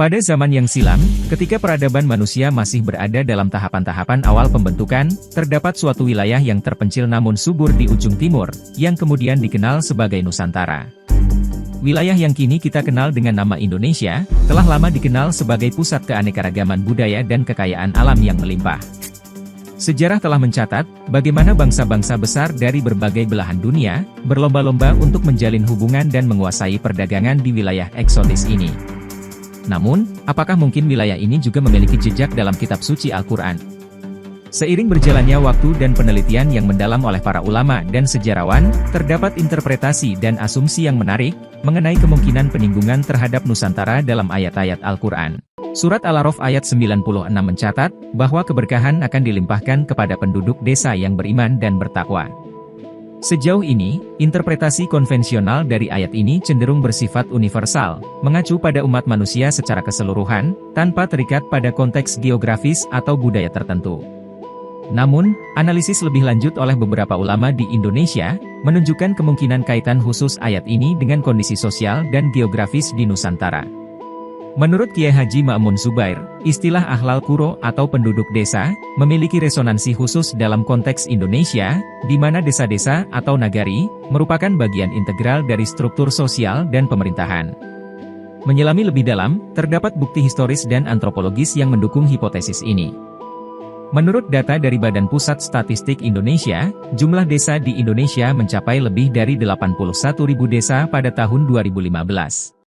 Pada zaman yang silam, ketika peradaban manusia masih berada dalam tahapan-tahapan awal pembentukan, terdapat suatu wilayah yang terpencil namun subur di ujung timur, yang kemudian dikenal sebagai Nusantara. Wilayah yang kini kita kenal dengan nama Indonesia, telah lama dikenal sebagai pusat keanekaragaman budaya dan kekayaan alam yang melimpah. Sejarah telah mencatat, bagaimana bangsa-bangsa besar dari berbagai belahan dunia, berlomba-lomba untuk menjalin hubungan dan menguasai perdagangan di wilayah eksotis ini. Namun, apakah mungkin wilayah ini juga memiliki jejak dalam kitab suci Al-Quran? Seiring berjalannya waktu dan penelitian yang mendalam oleh para ulama dan sejarawan, terdapat interpretasi dan asumsi yang menarik, mengenai kemungkinan peninggungan terhadap Nusantara dalam ayat-ayat Al-Quran. Surat Al-A'raf ayat 96 mencatat, bahwa keberkahan akan dilimpahkan kepada penduduk desa yang beriman dan bertakwa. Sejauh ini, interpretasi konvensional dari ayat ini cenderung bersifat universal, mengacu pada umat manusia secara keseluruhan, tanpa terikat pada konteks geografis atau budaya tertentu. Namun, analisis lebih lanjut oleh beberapa ulama di Indonesia, menunjukkan kemungkinan kaitan khusus ayat ini dengan kondisi sosial dan geografis di Nusantara. Menurut Kiai Haji Ma'mun Zubair, istilah Ahlal Quro atau penduduk desa, memiliki resonansi khusus dalam konteks Indonesia, di mana desa-desa atau nagari, merupakan bagian integral dari struktur sosial dan pemerintahan. Menyelami lebih dalam, terdapat bukti historis dan antropologis yang mendukung hipotesis ini. Menurut data dari Badan Pusat Statistik Indonesia, jumlah desa di Indonesia mencapai lebih dari 81.000 desa pada tahun 2015.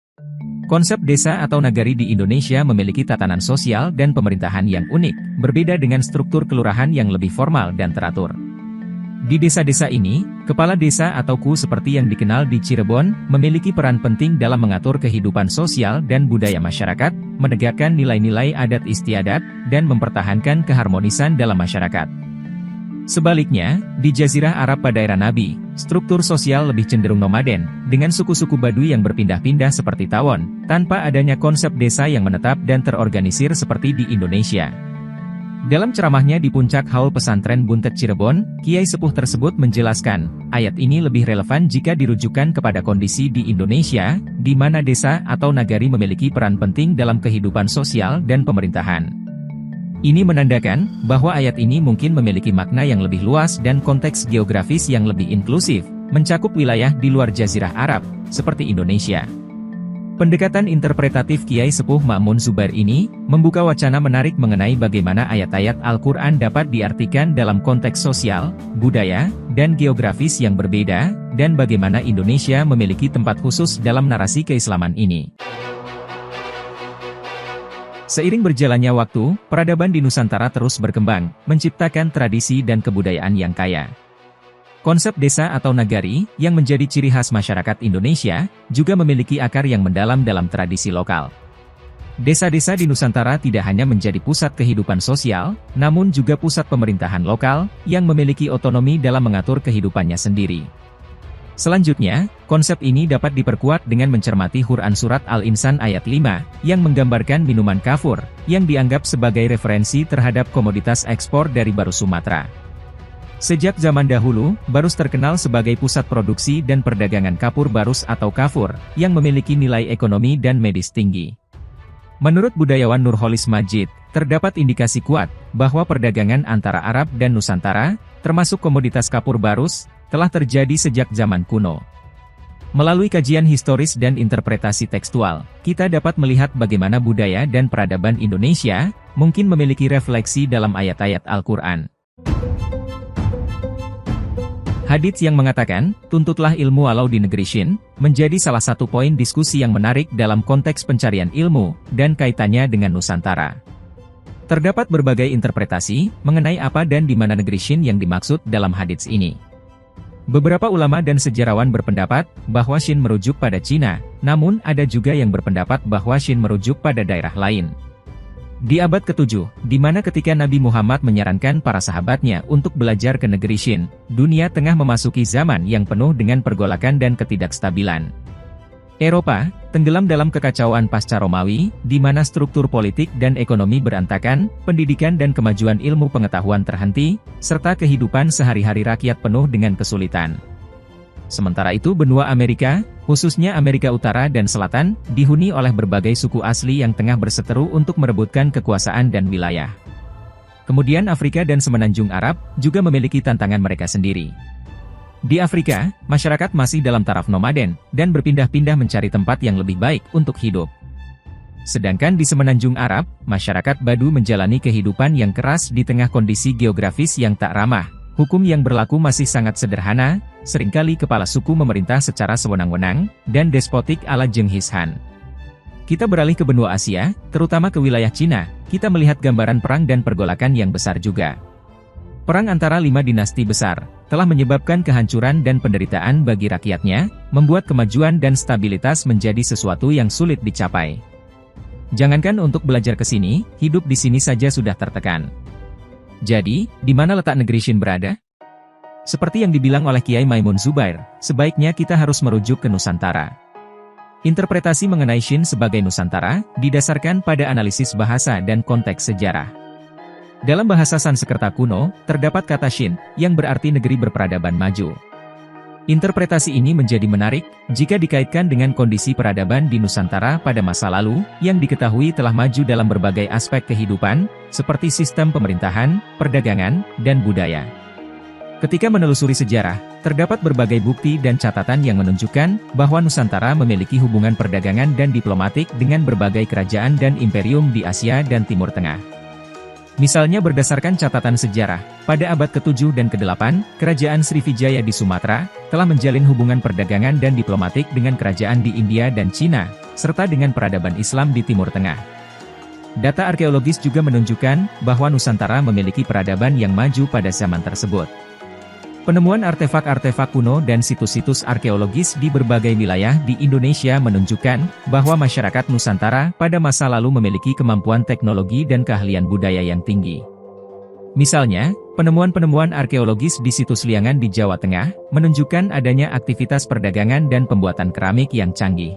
Konsep desa atau nagari di Indonesia memiliki tatanan sosial dan pemerintahan yang unik, berbeda dengan struktur kelurahan yang lebih formal dan teratur. Di desa-desa ini, kepala desa atau ku seperti yang dikenal di Cirebon, memiliki peran penting dalam mengatur kehidupan sosial dan budaya masyarakat, menegakkan nilai-nilai adat istiadat, dan mempertahankan keharmonisan dalam masyarakat. Sebaliknya, di Jazirah Arab pada era Nabi, struktur sosial lebih cenderung nomaden, dengan suku-suku Baduy yang berpindah-pindah seperti tawon, tanpa adanya konsep desa yang menetap dan terorganisir seperti di Indonesia. Dalam ceramahnya di puncak Haul Pesantren Buntet Cirebon, Kiai Sepuh tersebut menjelaskan, ayat ini lebih relevan jika dirujukan kepada kondisi di Indonesia, di mana desa atau nagari memiliki peran penting dalam kehidupan sosial dan pemerintahan. Ini menandakan, bahwa ayat ini mungkin memiliki makna yang lebih luas dan konteks geografis yang lebih inklusif, mencakup wilayah di luar Jazirah Arab, seperti Indonesia. Pendekatan interpretatif Kiai Sepuh Ma'mun Zubair ini, membuka wacana menarik mengenai bagaimana ayat-ayat Al-Quran dapat diartikan dalam konteks sosial, budaya, dan geografis yang berbeda, dan bagaimana Indonesia memiliki tempat khusus dalam narasi keislaman ini. Seiring berjalannya waktu, peradaban di Nusantara terus berkembang, menciptakan tradisi dan kebudayaan yang kaya. Konsep desa atau nagari, yang menjadi ciri khas masyarakat Indonesia, juga memiliki akar yang mendalam dalam tradisi lokal. Desa-desa di Nusantara tidak hanya menjadi pusat kehidupan sosial, namun juga pusat pemerintahan lokal, yang memiliki otonomi dalam mengatur kehidupannya sendiri. Selanjutnya, konsep ini dapat diperkuat dengan mencermati Quran Surat Al-Insan ayat 5, yang menggambarkan minuman kafur, yang dianggap sebagai referensi terhadap komoditas ekspor dari Barus Sumatera. Sejak zaman dahulu, Barus terkenal sebagai pusat produksi dan perdagangan kapur barus atau kafur, yang memiliki nilai ekonomi dan medis tinggi. Menurut budayawan Nurholis Majid, terdapat indikasi kuat, bahwa perdagangan antara Arab dan Nusantara, termasuk komoditas kapur barus, telah terjadi sejak zaman kuno. Melalui kajian historis dan interpretasi tekstual, kita dapat melihat bagaimana budaya dan peradaban Indonesia, mungkin memiliki refleksi dalam ayat-ayat Al-Quran. Hadits yang mengatakan, tuntutlah ilmu walau di negeri Shin, menjadi salah satu poin diskusi yang menarik dalam konteks pencarian ilmu, dan kaitannya dengan Nusantara. Terdapat berbagai interpretasi, mengenai apa dan di mana negeri Shin yang dimaksud dalam hadits ini. Beberapa ulama dan sejarawan berpendapat, bahwa Shin merujuk pada Cina, namun ada juga yang berpendapat bahwa Shin merujuk pada daerah lain. Di abad ke-7, di mana ketika Nabi Muhammad menyarankan para sahabatnya untuk belajar ke negeri Shin, dunia tengah memasuki zaman yang penuh dengan pergolakan dan ketidakstabilan. Eropa, tenggelam dalam kekacauan pasca Romawi, di mana struktur politik dan ekonomi berantakan, pendidikan dan kemajuan ilmu pengetahuan terhenti, serta kehidupan sehari-hari rakyat penuh dengan kesulitan. Sementara itu benua Amerika, khususnya Amerika Utara dan Selatan, dihuni oleh berbagai suku asli yang tengah berseteru untuk merebutkan kekuasaan dan wilayah. Kemudian Afrika dan Semenanjung Arab, juga memiliki tantangan mereka sendiri. Di Afrika, masyarakat masih dalam taraf nomaden, dan berpindah-pindah mencari tempat yang lebih baik untuk hidup. Sedangkan di Semenanjung Arab, masyarakat Badu menjalani kehidupan yang keras di tengah kondisi geografis yang tak ramah. Hukum yang berlaku masih sangat sederhana, seringkali kepala suku memerintah secara sewenang-wenang, dan despotik ala Genghis Khan. Kita beralih ke benua Asia, terutama ke wilayah Cina, kita melihat gambaran perang dan pergolakan yang besar juga. Perang antara 5 dinasti besar, telah menyebabkan kehancuran dan penderitaan bagi rakyatnya, membuat kemajuan dan stabilitas menjadi sesuatu yang sulit dicapai. Jangankan untuk belajar ke sini, hidup di sini saja sudah tertekan. Jadi, di mana letak negeri Shin berada? Seperti yang dibilang oleh Kiai Maimun Zubair, sebaiknya kita harus merujuk ke Nusantara. Interpretasi mengenai Shin sebagai Nusantara, didasarkan pada analisis bahasa dan konteks sejarah. Dalam bahasa Sanskerta kuno, terdapat kata Shin, yang berarti negeri berperadaban maju. Interpretasi ini menjadi menarik, jika dikaitkan dengan kondisi peradaban di Nusantara pada masa lalu, yang diketahui telah maju dalam berbagai aspek kehidupan, seperti sistem pemerintahan, perdagangan, dan budaya. Ketika menelusuri sejarah, terdapat berbagai bukti dan catatan yang menunjukkan bahwa Nusantara memiliki hubungan perdagangan dan diplomatik dengan berbagai kerajaan dan imperium di Asia dan Timur Tengah. Misalnya berdasarkan catatan sejarah, pada abad ke-7 dan ke-8, Kerajaan Srivijaya di Sumatera, telah menjalin hubungan perdagangan dan diplomatik dengan kerajaan di India dan Cina, serta dengan peradaban Islam di Timur Tengah. Data arkeologis juga menunjukkan bahwa Nusantara memiliki peradaban yang maju pada zaman tersebut. Penemuan artefak-artefak kuno dan situs-situs arkeologis di berbagai wilayah di Indonesia menunjukkan bahwa masyarakat Nusantara pada masa lalu memiliki kemampuan teknologi dan keahlian budaya yang tinggi. Misalnya, penemuan-penemuan arkeologis di situs Liangan di Jawa Tengah menunjukkan adanya aktivitas perdagangan dan pembuatan keramik yang canggih.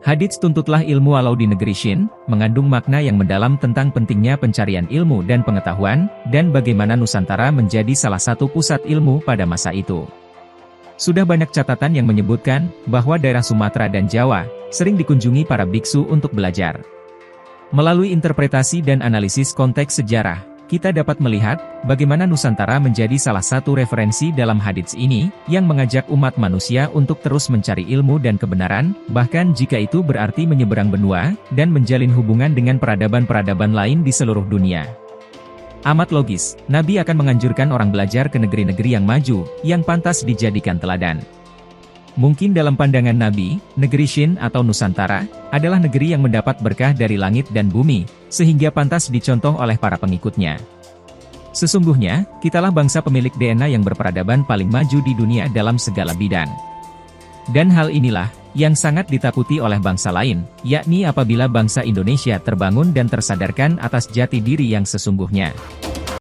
Hadits Tuntutlah Ilmu Walau di Negeri Shin, mengandung makna yang mendalam tentang pentingnya pencarian ilmu dan pengetahuan, dan bagaimana Nusantara menjadi salah satu pusat ilmu pada masa itu. Sudah banyak catatan yang menyebutkan, bahwa daerah Sumatera dan Jawa, sering dikunjungi para biksu untuk belajar. Melalui interpretasi dan analisis konteks sejarah, kita dapat melihat, bagaimana Nusantara menjadi salah satu referensi dalam hadits ini, yang mengajak umat manusia untuk terus mencari ilmu dan kebenaran, bahkan jika itu berarti menyeberang benua, dan menjalin hubungan dengan peradaban-peradaban lain di seluruh dunia. Amat logis, Nabi akan menganjurkan orang belajar ke negeri-negeri yang maju, yang pantas dijadikan teladan. Mungkin dalam pandangan Nabi, negeri Shin atau Nusantara, adalah negeri yang mendapat berkah dari langit dan bumi, sehingga pantas dicontoh oleh para pengikutnya. Sesungguhnya, kitalah bangsa pemilik DNA yang berperadaban paling maju di dunia dalam segala bidang. Dan hal inilah, yang sangat ditakuti oleh bangsa lain, yakni apabila bangsa Indonesia terbangun dan tersadarkan atas jati diri yang sesungguhnya.